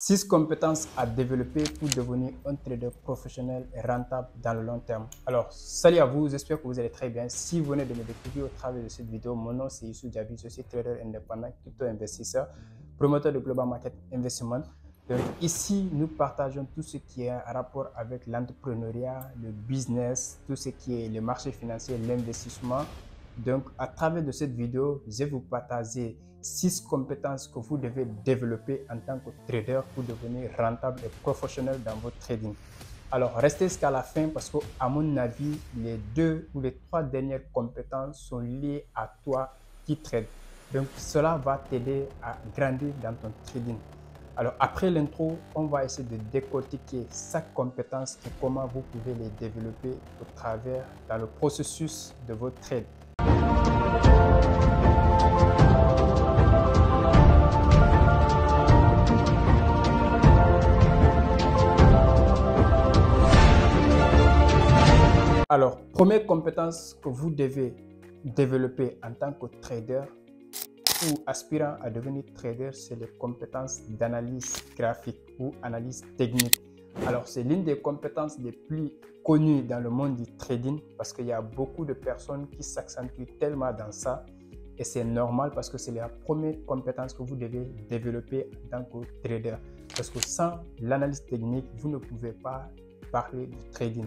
6 compétences à développer pour devenir un trader professionnel et rentable dans le long terme. Alors, salut à vous, j'espère que vous allez très bien. Si vous venez de me découvrir au travers de cette vidéo, mon nom c'est Youssou Diaby, je suis trader indépendant, crypto-investisseur, promoteur de Global Market Investment. Donc ici, nous partageons tout ce qui est en rapport avec l'entrepreneuriat, le business, tout ce qui est le marché financier, l'investissement. Donc, à travers de cette vidéo, je vais vous partager 6 compétences que vous devez développer en tant que trader pour devenir rentable et professionnel dans votre trading. Alors, restez jusqu'à la fin parce qu'à mon avis, les 2 ou les 3 dernières compétences sont liées à toi qui trade. Donc, cela va t'aider à grandir dans ton trading. Alors, après l'intro, on va essayer de décortiquer chaque compétence et comment vous pouvez les développer au travers dans le processus de votre trade. Alors, première compétence que vous devez développer en tant que trader ou aspirant à devenir trader, c'est les compétences d'analyse graphique ou analyse technique. Alors, c'est l'une des compétences les plus connues dans le monde du trading parce qu'il y a beaucoup de personnes qui s'accentuent tellement dans ça et c'est normal parce que c'est la première compétence que vous devez développer en tant que trader. Parce que sans l'analyse technique, vous ne pouvez pas parler du trading.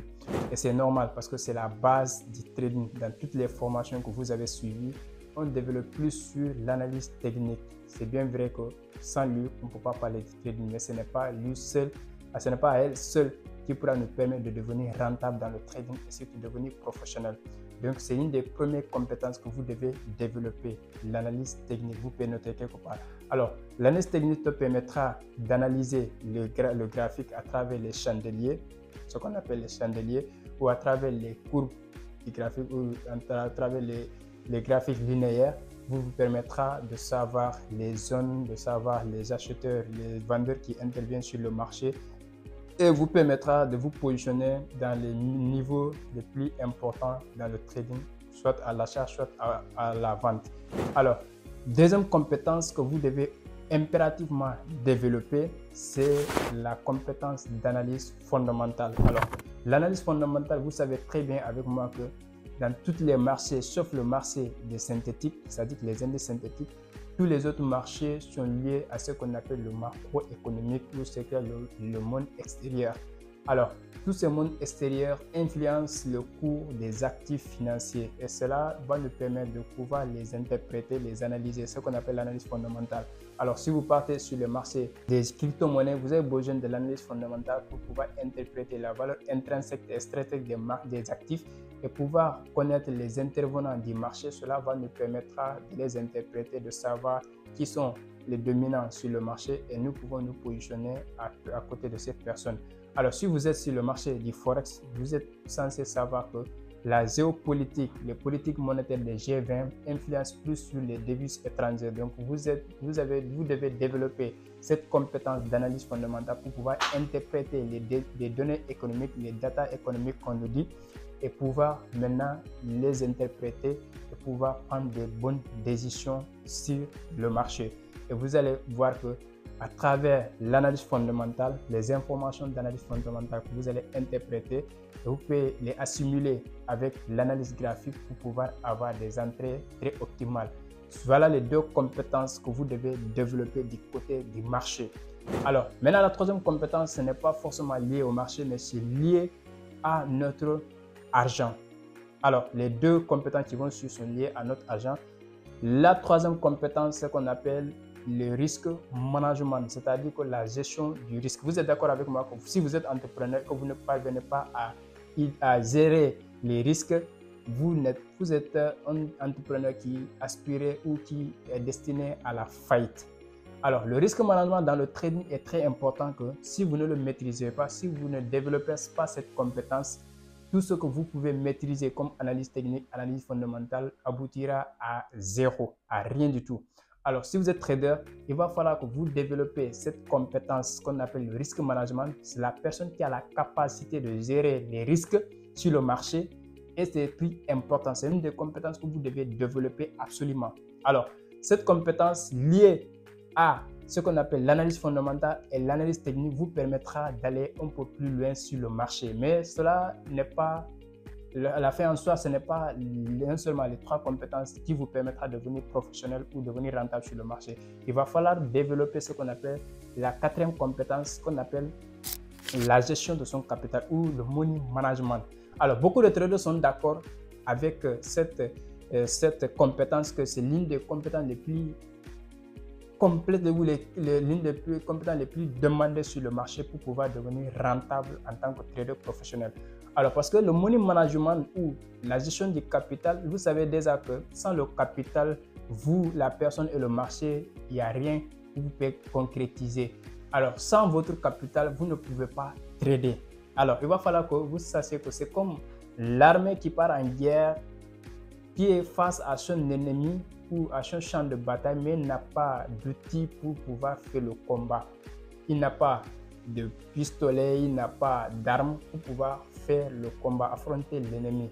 Et c'est normal parce que c'est la base du trading. Dans toutes les formations que vous avez suivies, on développe plus sur l'analyse technique. C'est bien vrai que sans lui, on ne peut pas parler du trading, mais ce n'est pas lui seul, ce n'est pas elle seule qui pourra nous permettre de devenir rentable dans le trading et surtout devenir professionnel. Donc, c'est une des premières compétences que vous devez développer, l'analyse technique. Vous pouvez noter quelque part. Alors, l'analyse technique te permettra d'analyser le graphique à travers les chandeliers, ce qu'on appelle les chandeliers, ou à travers les courbes du graphique, ou à travers les graphiques linéaires, vous permettra de savoir les zones, de savoir les acheteurs, les vendeurs qui interviennent sur le marché et vous permettra de vous positionner dans les niveaux les plus importants dans le trading, soit à l'achat, soit à la vente. Alors, deuxième compétence que vous devez impérativement développer, c'est la compétence d'analyse fondamentale. Alors, l'analyse fondamentale, vous savez très bien avec moi que dans tous les marchés, sauf le marché des synthétiques, c'est-à-dire les indices synthétiques, tous les autres marchés sont liés à ce qu'on appelle le macroéconomique ou ce qu'est le monde extérieur. Alors, tous ces mondes extérieurs influencent le cours des actifs financiers et cela va nous permettre de pouvoir les interpréter, les analyser, ce qu'on appelle l'analyse fondamentale. Alors, si vous partez sur le marché des crypto-monnaies, vous avez besoin de l'analyse fondamentale pour pouvoir interpréter la valeur intrinsèque et extrinsèque des actifs et pouvoir connaître les intervenants du marché. Cela va nous permettre de les interpréter, de savoir qui sont les dominants sur le marché et nous pouvons nous positionner à côté de cette personne. Alors, si vous êtes sur le marché du Forex, vous êtes censé savoir que la géopolitique, les politiques monétaires des G20 influencent plus sur les devises étrangères. Donc, vous devez développer cette compétence d'analyse fondamentale pour pouvoir interpréter les données économiques, les data économiques qu'on nous dit et pouvoir maintenant les interpréter et pouvoir prendre des bonnes décisions sur le marché. Et vous allez voir que à travers l'analyse fondamentale, les informations d'analyse fondamentale que vous allez interpréter, vous pouvez les assimiler avec l'analyse graphique pour pouvoir avoir des entrées très optimales. Voilà les 2 compétences que vous devez développer du côté du marché. Alors, maintenant la troisième compétence, ce n'est pas forcément lié au marché, mais c'est lié à notre argent. Alors, les 2 compétences qui vont suivre sont liées à notre argent. La troisième compétence, c'est qu'on appelle le risque management, c'est-à-dire que la gestion du risque. Vous êtes d'accord avec moi que si vous êtes entrepreneur, que vous ne parvenez pas à gérer les risques, vous êtes un entrepreneur qui aspire ou qui est destiné à la faillite. Alors, le risque management dans le trading est très important que si vous ne le maîtrisez pas, si vous ne développez pas cette compétence, tout ce que vous pouvez maîtriser comme analyse technique, analyse fondamentale aboutira à zéro, à rien du tout. Alors, si vous êtes trader, il va falloir que vous développez cette compétence qu'on appelle le risque management. C'est la personne qui a la capacité de gérer les risques sur le marché et c'est plus important. C'est une des compétences que vous devez développer absolument. Alors, cette compétence liée à ce qu'on appelle l'analyse fondamentale et l'analyse technique vous permettra d'aller un peu plus loin sur le marché. Mais cela n'est pas, à la fin en soi, ce n'est pas seulement les 3 compétences qui vous permettra de devenir professionnel ou de devenir rentable sur le marché. Il va falloir développer ce qu'on appelle la 4e compétence qu'on appelle la gestion de son capital ou le money management. Alors, beaucoup de traders sont d'accord avec cette compétence, que c'est l'une des compétences les plus complètes ou l'une des compétences les plus demandées sur le marché pour pouvoir devenir rentable en tant que trader professionnel. Alors, parce que le money management ou la gestion du capital, vous savez déjà que sans le capital, vous, la personne et le marché, il n'y a rien que vous pouvez concrétiser. Alors, sans votre capital, vous ne pouvez pas trader. Alors, il va falloir que vous sachiez que c'est comme l'armée qui part en guerre, qui est face à son ennemi ou à son champ de bataille, mais n'a pas d'outils pour pouvoir faire le combat. Il n'a pas de pistolet, il n'a pas d'armes pour pouvoir faire le combat, affronter l'ennemi.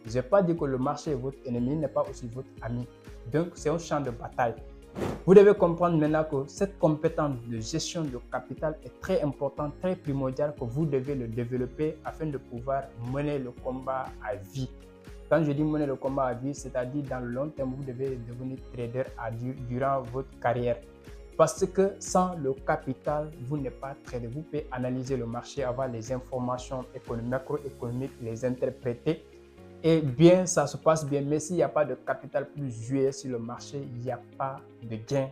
Je n'ai pas dit que le marché est votre ennemi, il n'est pas aussi votre ami. Donc, c'est un champ de bataille. Vous devez comprendre maintenant que cette compétence de gestion de capital est très importante, très primordiale, que vous devez le développer afin de pouvoir mener le combat à vie. Quand je dis mener le combat à vie, c'est-à-dire dans le long terme, vous devez devenir trader durant votre carrière. Parce que sans le capital, vous n'êtes pas trader. Vous pouvez analyser le marché, avoir les informations macroéconomiques, les interpréter. Et bien, ça se passe bien, mais s'il n'y a pas de capital plus joué sur le marché, il n'y a pas de gain.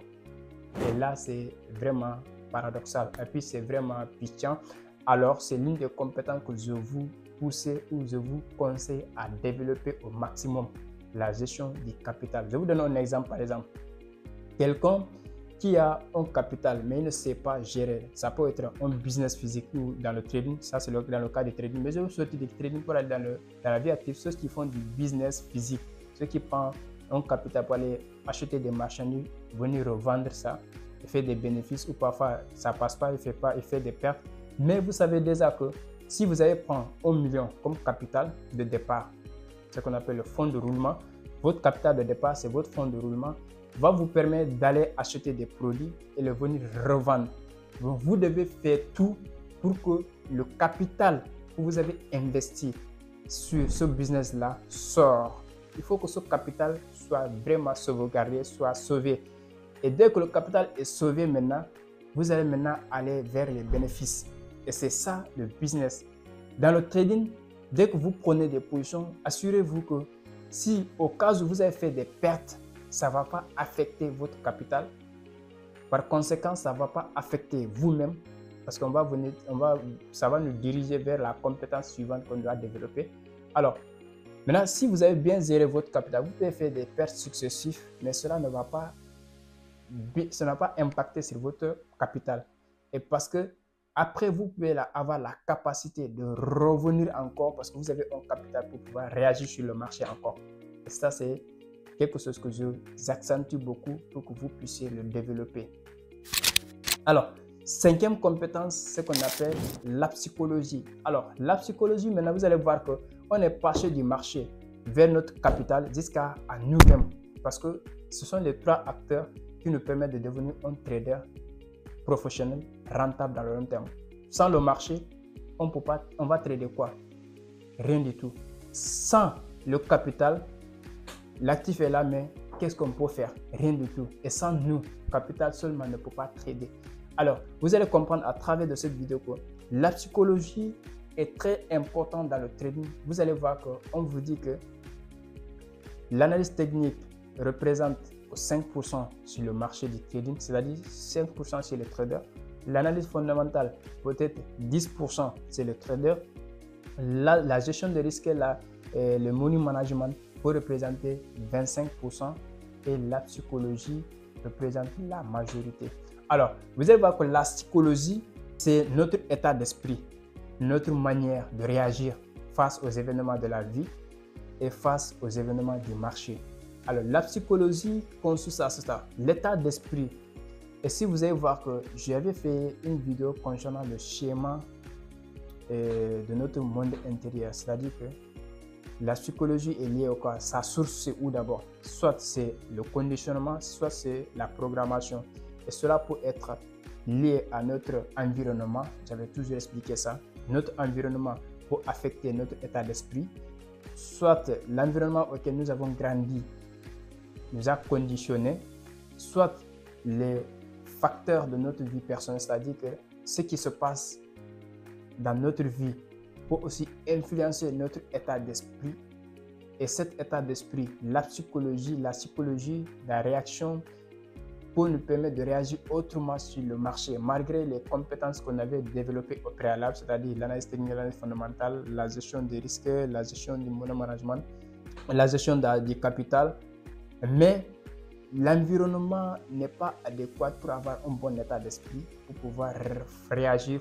Et là, c'est vraiment paradoxal. Et puis, c'est vraiment pitchant. Alors, c'est l'une des compétences que je vous pousse ou je vous conseille à développer au maximum, la gestion du capital. Je vais vous donner un exemple, par exemple. Quelqu'un qui a un capital, mais il ne sait pas gérer. Ça peut être un business physique ou dans le trading. Ça, c'est dans le cas du trading. Mais je vous souhaite du trading pour aller dans la vie active. Ceux qui font du business physique, ceux qui prennent un capital pour aller acheter des marchandises, venir revendre ça, et faire des bénéfices, ou parfois ça passe pas, il fait des pertes. Mais vous savez déjà que si vous allez prendre 1 million comme capital de départ, ce qu'on appelle le fonds de roulement, votre capital de départ, c'est votre fonds de roulement, va vous permettre d'aller acheter des produits et le venir revendre. Donc, vous devez faire tout pour que le capital que vous avez investi sur ce business-là sorte. Il faut que ce capital soit vraiment sauvegardé, soit sauvé. Et dès que le capital est sauvé maintenant, vous allez maintenant aller vers les bénéfices. Et c'est ça le business. Dans le trading, dès que vous prenez des positions, assurez-vous que si au cas où vous avez fait des pertes, ça ne va pas affecter votre capital. Par conséquent, ça ne va pas affecter vous-même parce qu'on va venir, ça va nous diriger vers la compétence suivante qu'on doit développer. Alors, maintenant, si vous avez bien géré votre capital, vous pouvez faire des pertes successives, mais cela ne va pas impacter sur votre capital. Et parce que après, vous pouvez avoir la capacité de revenir encore parce que vous avez un capital pour pouvoir réagir sur le marché encore. Et ça, c'est quelque chose que j'accentue beaucoup pour que vous puissiez le développer. Alors, 5e compétence, c'est ce qu'on appelle la psychologie. Alors, la psychologie, maintenant, vous allez voir qu'on est passé du marché vers notre capital jusqu'à nous-mêmes. Parce que ce sont les 3 acteurs qui nous permettent de devenir un trader professionnel rentable dans le long terme. Sans le marché, on va trader quoi? Rien du tout. Sans le capital, l'actif est là, mais qu'est-ce qu'on peut faire? Rien du tout. Et sans nous, le capital seulement ne peut pas trader. Alors, vous allez comprendre à travers de cette vidéo que la psychologie est très importante dans le trading. Vous allez voir qu'on vous dit que l'analyse technique représente 5% sur le marché du trading, c'est-à-dire 5% chez les traders. L'analyse fondamentale peut être 10% chez les traders. La gestion de risque et le money management peut représenter 25% et la psychologie représente la majorité. Alors, vous allez voir que la psychologie, c'est notre état d'esprit, notre manière de réagir face aux événements de la vie et face aux événements du marché. Alors, la psychologie consiste à ça, l'état d'esprit. Et si vous allez voir que j'avais fait une vidéo concernant le schéma de notre monde intérieur, c'est-à-dire que la psychologie est liée au quoi? Sa source, c'est où d'abord? Soit c'est le conditionnement, soit c'est la programmation. Et cela peut être lié à notre environnement. J'avais toujours expliqué ça. Notre environnement peut affecter notre état d'esprit. Soit l'environnement auquel nous avons grandi nous a conditionnés, soit les facteurs de notre vie personnelle, c'est-à-dire que ce qui se passe dans notre vie peut aussi influencer notre état d'esprit. Et cet état d'esprit, la psychologie, la réaction peut nous permettre de réagir autrement sur le marché, malgré les compétences qu'on avait développées au préalable, c'est-à-dire l'analyse technique, l'analyse fondamentale, la gestion des risques, la gestion du money management, la gestion du capital. Mais l'environnement n'est pas adéquat pour avoir un bon état d'esprit, pour pouvoir réagir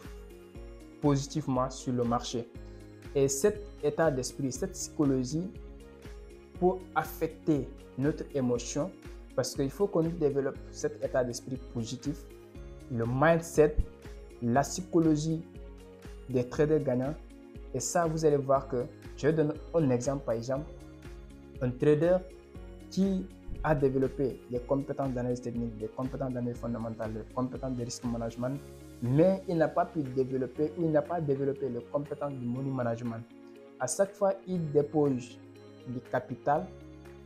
positivement sur le marché. Et cet état d'esprit, cette psychologie peut affecter notre émotion, parce qu'il faut qu'on développe cet état d'esprit positif, le mindset, la psychologie des traders gagnants. Et ça, vous allez voir que, je vais donner un exemple, par exemple, un trader qui a développé les compétences d'analyse technique, les compétences d'analyse fondamentale, les compétences de risk management, mais il n'a pas pu développer ou il n'a pas développé les compétences du money management. À chaque fois, il dépose du capital,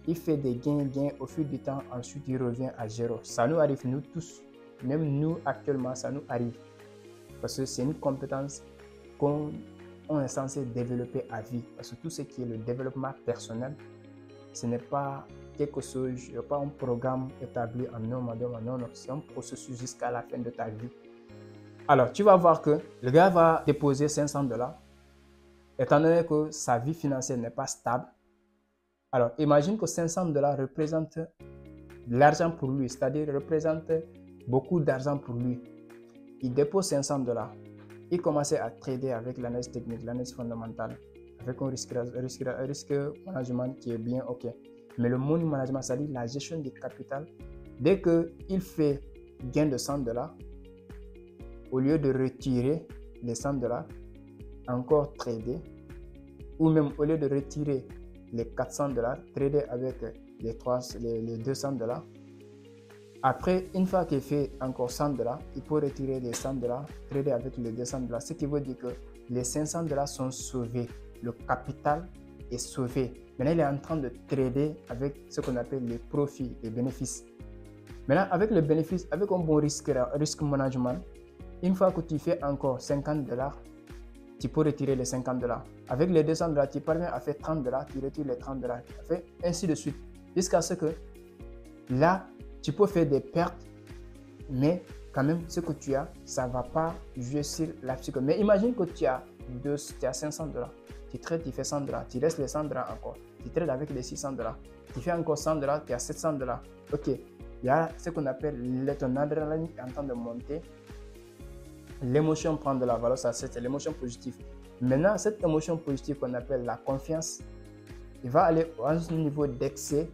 il fait des gains, au fil du temps, ensuite il revient à zéro. Ça nous arrive, nous tous, même nous actuellement, ça nous arrive. Parce que c'est une compétence qu'on est censé développer à vie. Parce que tout ce qui est le développement personnel, ce n'est pas quelque chose, pas un programme établi en un mois, 2 mois, non, c'est un processus jusqu'à la fin de ta vie. Alors, tu vas voir que le gars va déposer $500, étant donné que sa vie financière n'est pas stable. Alors, imagine que $500 représente de l'argent pour lui, c'est-à-dire représente beaucoup d'argent pour lui. Il dépose $500. Il commençait à trader avec l'analyse technique, l'analyse fondamentale, avec un risque management qui est bien OK. Mais le money management, c'est-à-dire la gestion du capital, dès qu'il fait gain de $100, au lieu de retirer les $100, encore trader, ou même au lieu de retirer les $400, trader avec les $200. Après, une fois qu'il fait encore $100, il peut retirer les $100, trader avec les $200, ce qui veut dire que les $500 sont sauvés, le capital est sauvé. Maintenant, il est en train de trader avec ce qu'on appelle les profits, les bénéfices. Maintenant, avec les bénéfices, avec un bon risque management, une fois que tu fais encore $50, tu peux retirer les $50. Avec les $200, tu parviens à faire $30, tu retires les $30. Tu fais ainsi de suite. Jusqu'à ce que là, tu peux faire des pertes, mais quand même, ce que tu as, ça ne va pas jouer sur la psychologie. Mais imagine que tu as $500. Tu trades, tu fais $100, tu restes les $100 encore. Tu trades avec les $600. Tu fais encore $100, tu as $700. Ok, il y a ce qu'on appelle ton adrénaline en train de monter. L'émotion prend de la valeur, ça c'est l'émotion positive. Maintenant, cette émotion positive qu'on appelle la confiance, il va aller à un niveau d'excès,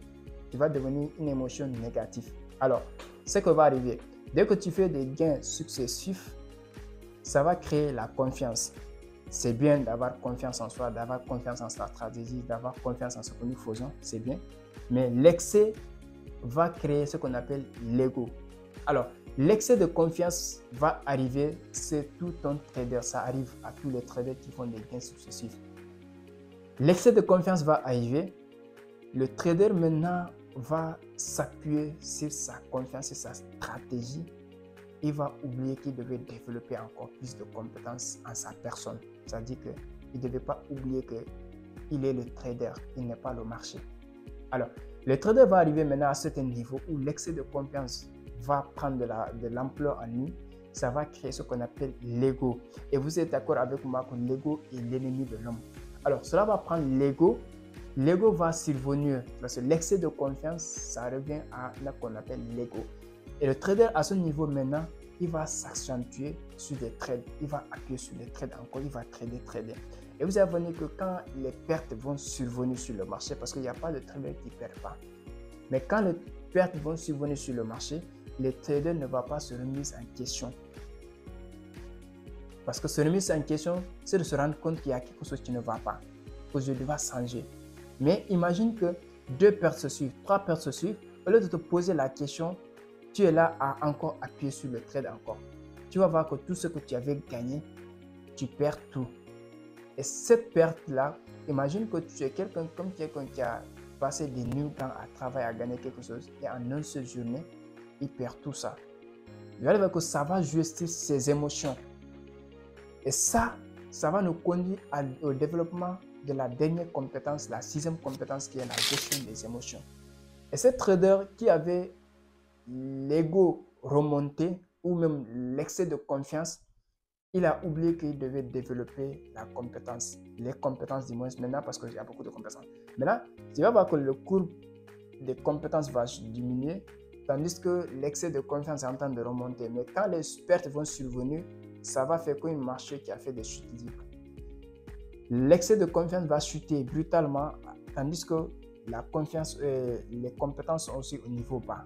qui va devenir une émotion négative. Alors, ce qui va arriver, dès que tu fais des gains successifs, ça va créer la confiance. C'est bien d'avoir confiance en soi, d'avoir confiance en sa stratégie, d'avoir confiance en ce que nous faisons, c'est bien. Mais l'excès va créer ce qu'on appelle l'ego. Alors, l'excès de confiance va arriver, c'est tout un trader, ça arrive à tous les traders qui font des gains successifs. L'excès de confiance va arriver, le trader maintenant va s'appuyer sur sa confiance et sa stratégie. Il va oublier qu'il devait développer encore plus de compétences en sa personne. C'est-à-dire qu'il ne devait pas oublier qu'il est le trader, il n'est pas le marché. Alors, le trader va arriver maintenant à un certain niveau où l'excès de confiance va prendre de l'ampleur en lui. Ça va créer ce qu'on appelle l'ego. Et vous êtes d'accord avec moi que l'ego est l'ennemi de l'homme. Alors, cela va prendre l'ego. L'ego va survenir parce que l'excès de confiance, ça revient à ce qu'on appelle l'ego. Et le trader à ce niveau maintenant, il va s'accentuer sur des trades. Il va appuyer sur des trades encore, il va trader. Et vous allez voir que quand les pertes vont survenir sur le marché, parce qu'il n'y a pas de trader qui ne perd pas. Mais quand les pertes vont survenir sur le marché, le trader ne va pas se remettre en question. Parce que se remettre en question, c'est de se rendre compte qu'il y a quelque chose qui ne va pas, que je dois changer. Mais imagine que 2 pertes se suivent, 3 pertes se suivent, au lieu de te poser la question, tu es là à encore appuyer sur le trade encore. Tu vas voir que tout ce que tu avais gagné, tu perds tout. Et cette perte-là, imagine que tu es quelqu'un qui a passé des nuits à travailler, à gagner quelque chose, et en une seule journée, il perd tout ça. Vous allez voir que ça va jouer sur ses émotions. Et ça va nous conduire au développement de la dernière compétence, la 6e compétence qui est la gestion des émotions. Et ce trader qui avait l'ego remonté ou même l'excès de confiance, il a oublié qu'il devait développer la compétence, les compétences du moins maintenant parce qu'il y a beaucoup de compétences. Maintenant, tu vas voir que le cours des compétences va diminuer tandis que l'excès de confiance est en train de remonter. Mais quand les pertes vont survenir, ça va faire comme un marché qui a fait des chutes libres. L'excès de confiance va chuter brutalement tandis que la confiance, les compétences sont aussi au niveau bas.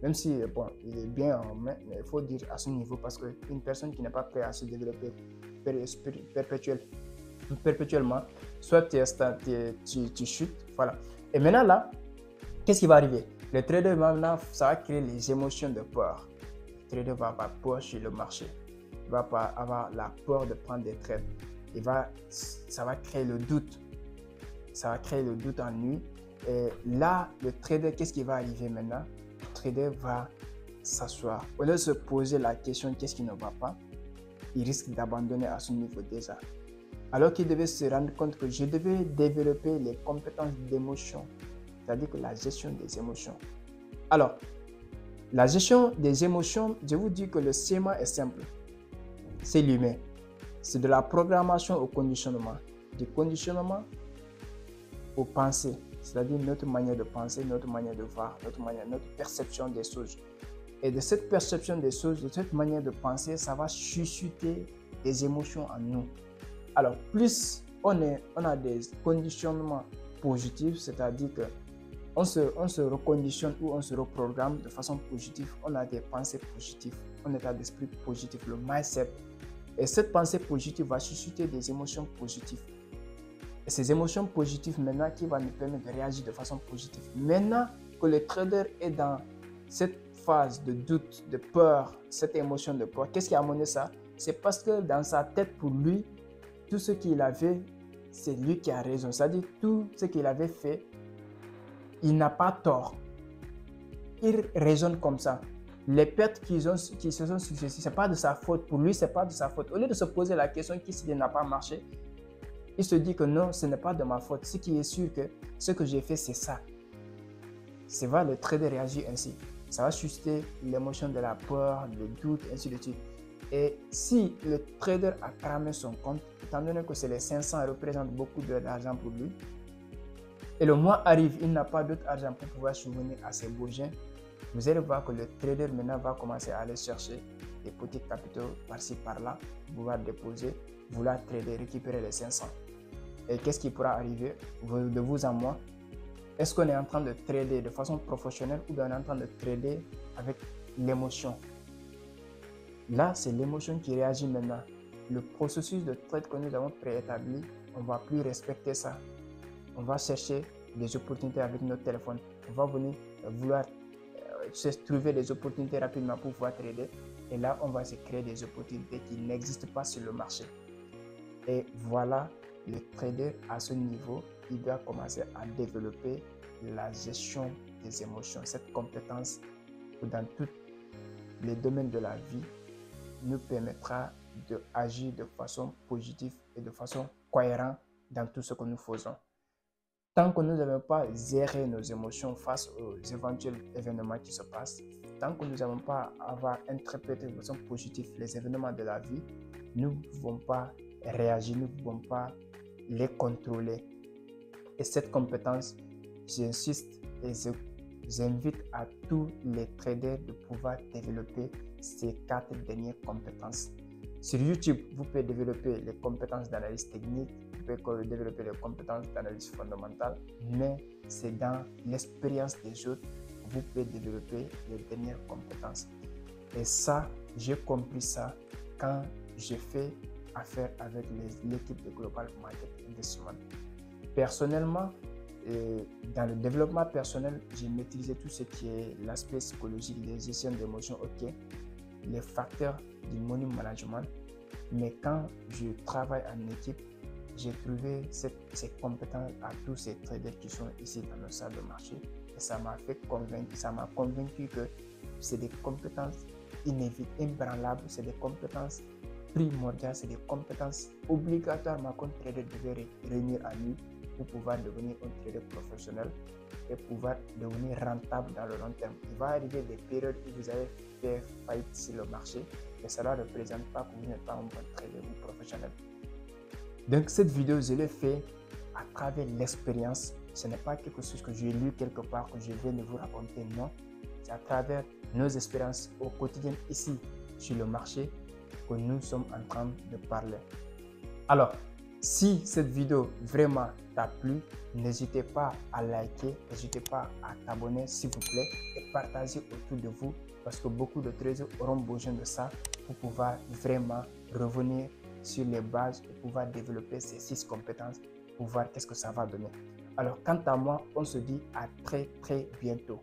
Même si, bon, il est bien en main, mais il faut dire à ce niveau parce qu'une personne qui n'est pas prête à se développer perpétuellement, soit tu chutes, voilà. Et maintenant là, qu'est-ce qui va arriver? Le trader maintenant, ça va créer les émotions de peur. Le trader va avoir peur sur le marché. Il va avoir la peur de prendre des trades. Ça va créer le doute. Ça va créer le doute en lui. Et là, le trader, qu'est-ce qui va arriver maintenant? Le trader va s'asseoir. Au lieu de se poser la question qu'est-ce qui ne va pas, il risque d'abandonner à ce niveau déjà. Alors qu'il devait se rendre compte que je devais développer les compétences d'émotion, c'est-à-dire que la gestion des émotions. Alors, la gestion des émotions, je vous dis que le schéma est simple. C'est l'humain. C'est de la programmation au conditionnement. Du conditionnement aux pensées, c'est-à-dire notre manière de penser, notre manière de voir, notre perception des choses. Et de cette perception des choses, de cette manière de penser, ça va susciter des émotions en nous. Alors, plus on a des conditionnements positifs, c'est-à-dire que on se reconditionne ou on se reprogramme de façon positive, on a des pensées positives, un état d'esprit positif, le mindset. Et cette pensée positive va susciter des émotions positives. Et ces émotions positives maintenant qui vont nous permettre de réagir de façon positive. Maintenant que le trader est dans cette phase de doute, de peur, cette émotion de peur, qu'est-ce qui a amené ça? C'est parce que dans sa tête, pour lui, tout ce qu'il avait, c'est lui qui a raison. C'est-à-dire tout ce qu'il avait fait, il n'a pas tort. Il raisonne comme ça. Les pertes qui se sont succédées, ce n'est pas de sa faute. Pour lui, ce n'est pas de sa faute. Au lieu de se poser la question qu'est-ce qui n'a pas marché, il se dit que non, ce n'est pas de ma faute. Ce qui est sûr que ce que j'ai fait, c'est ça. C'est vrai, le trader réagit ainsi. Ça va susciter l'émotion de la peur, le doute, ainsi de suite. Et si le trader a cramé son compte, étant donné que c'est les 500 représentent beaucoup d'argent pour lui, et le mois arrive, il n'a pas d'autre argent pour pouvoir subvenir à ses besoins, vous allez voir que le trader maintenant va commencer à aller chercher des petits capitaux par-ci par-là, pouvoir déposer, vouloir trader, récupérer les 500. Et qu'est-ce qui pourra arriver de vous à moi? Est-ce qu'on est en train de trader de façon professionnelle ou bien on est en train de trader avec l'émotion? Là, c'est l'émotion qui réagit maintenant. Le processus de trade que nous avons préétabli, on ne va plus respecter ça. On va chercher des opportunités avec notre téléphone. On va venir vouloir trouver des opportunités rapidement pour pouvoir trader. Et là, on va se créer des opportunités qui n'existent pas sur le marché. Et voilà, le trader à ce niveau, il doit commencer à développer la gestion des émotions. Cette compétence dans tous les domaines de la vie nous permettra d'agir de façon positive et de façon cohérente dans tout ce que nous faisons. Tant que nous n'avons pas géré nos émotions face aux éventuels événements qui se passent, tant que nous n'avons pas interprété de façon positive les événements de la vie, nous ne pouvons pas réagir, nous ne pouvons pas les contrôler. Et cette compétence, j'insiste et j'invite à tous les traders de pouvoir développer ces 4 dernières compétences. Sur YouTube, vous pouvez développer les compétences d'analyse technique, vous pouvez développer les compétences d'analyse fondamentale, mais c'est dans l'expérience des autres que vous pouvez développer les dernières compétences. Et ça, j'ai compris ça quand j'ai fait affaire avec l'équipe de Global Market Investment. Personnellement, dans le développement personnel, j'ai maîtrisé tout ce qui est l'aspect psychologique, les gestions d'émotions, ok, les facteurs du money management. Mais quand je travaille en équipe, j'ai trouvé ces compétences à tous ces traders qui sont ici dans nos salles de marché. Et ça m'a convaincu que c'est des compétences inébranlables, c'est des compétences primordiales, c'est des compétences obligatoirement qu'un trader devait réunir en lui pour pouvoir devenir un trader professionnel et pouvoir devenir rentable dans le long terme. Il va arriver des périodes où vous allez faire faillite sur le marché, mais cela ne représente pas que vous n'êtes pas un bon trader ou professionnel. Donc cette vidéo, je l'ai fait à travers l'expérience. Ce n'est pas quelque chose que j'ai lu quelque part, que je viens de vous raconter, non. C'est à travers nos expériences au quotidien ici sur le marché que nous sommes en train de parler. Alors, si cette vidéo vraiment t'a plu, n'hésitez pas à liker, n'hésitez pas à t'abonner s'il vous plaît et partager autour de vous parce que beaucoup de traders auront besoin de ça pour pouvoir vraiment revenir sur les bases et pouvoir développer ces 6 compétences pour voir qu'est-ce que ça va donner. Alors, quant à moi, on se dit à très bientôt.